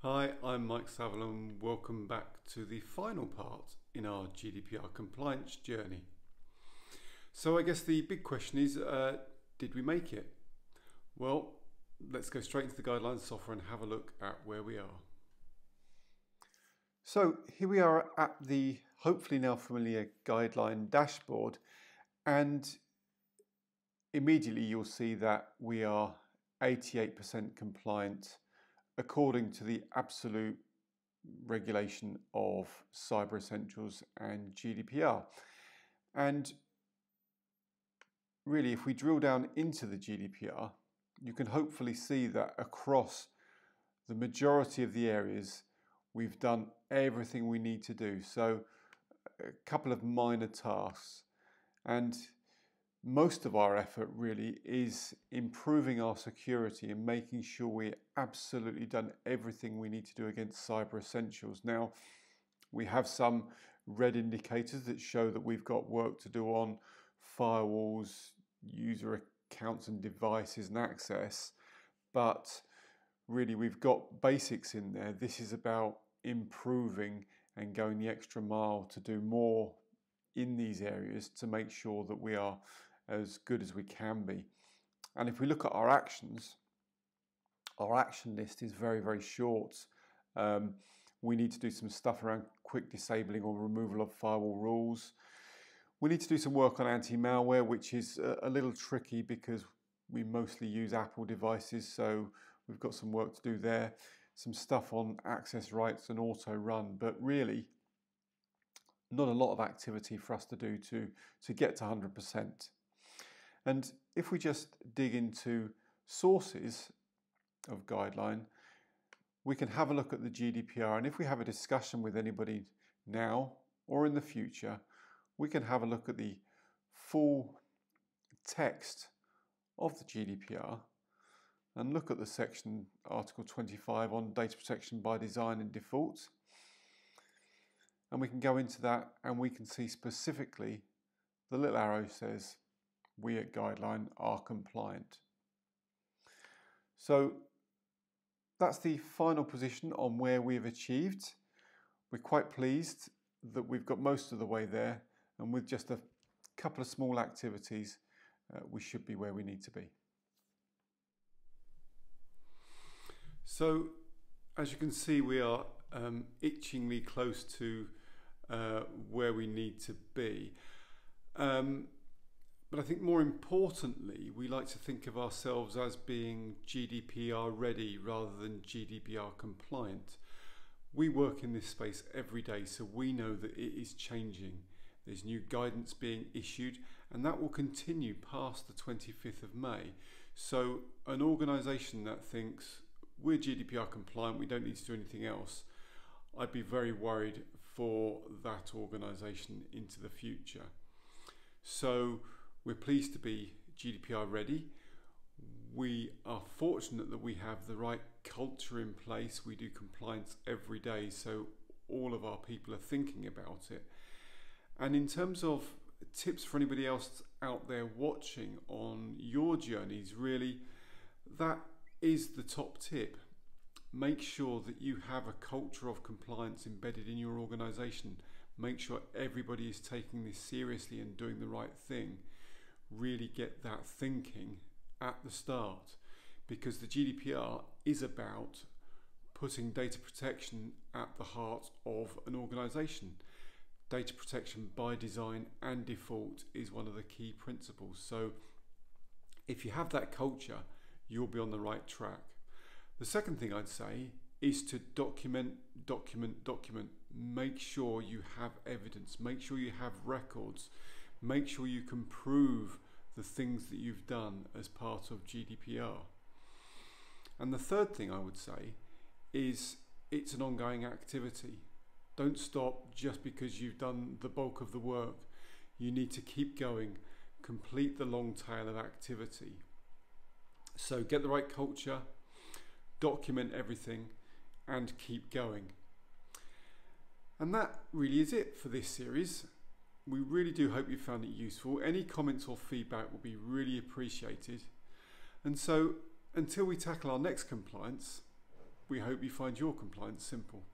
Hi, I'm Mike Saville and welcome back to the final part in our GDPR compliance journey. So I guess the big question is, did we make it? Well, let's go straight into the guidelines software and have a look at where we are. So here we are at the hopefully now familiar guideline dashboard, and immediately you'll see that we are 88% compliant according to the absolute regulation of Cyber Essentials and GDPR. And really, if we drill down into the GDPR, you can hopefully see that across the majority of the areas, we've done everything we need to do. So a couple of minor tasks, and most of our effort really is improving our security and making sure we're absolutely done everything we need to do against Cyber Essentials. Now, we have some red indicators that show that we've got work to do on firewalls, user accounts and devices and access, but really we've got basics in there. This is about improving and going the extra mile to do more in these areas to make sure that we are as good as we can be. And if we look at our actions, our action list is very, very short. We need to do some stuff around quick disabling or removal of firewall rules. We need to do some work on anti-malware, which is a little tricky because we mostly use Apple devices, so we've got some work to do there. Some stuff on access rights and auto run, but really not a lot of activity for us to do to get to 100%. And if we just dig into sources of guideline, we can have a look at the GDPR, and if we have a discussion with anybody now or in the future, we can have a look at the full text of the GDPR and look at the section Article 25 on data protection by design and default. And we can go into that and we can see specifically the little arrow says we at Guideline are compliant. So that's the final position on where we've achieved. We're quite pleased that we've got most of the way there, and with just a couple of small activities, we should be where we need to be. So, as you can see, we are itchingly close to where we need to be. But I think more importantly, we like to think of ourselves as being GDPR ready rather than GDPR compliant. We work in this space every day, so we know that it is changing. There's new guidance being issued, and that will continue past the 25th of May. So an organisation that thinks we're GDPR compliant, we don't need to do anything else, I'd be very worried for that organisation into the future. So we're pleased to be GDPR ready. We are fortunate that we have the right culture in place. We do compliance every day, so all of our people are thinking about it. And in terms of tips for anybody else out there watching on your journeys, really, that is the top tip. Make sure that you have a culture of compliance embedded in your organisation. Make sure everybody is taking this seriously and doing the right thing. Really get that thinking at the start, because the GDPR is about putting data protection at the heart of an organisation. Data protection by design and default is one of the key principles. So if you have that culture, you'll be on the right track. The second thing I'd say is to document. Make sure you have evidence, make sure you have records, make sure you can prove the things that you've done as part of GDPR. And the third thing I would say is it's an ongoing activity. Don't stop just because you've done the bulk of the work. You need to keep going, complete the long tail of activity. So get the right culture, document everything, and keep going. And that really is it for this series. We really do hope you found it useful. Any comments or feedback will be really appreciated. And so until we tackle our next compliance, we hope you find your compliance simple.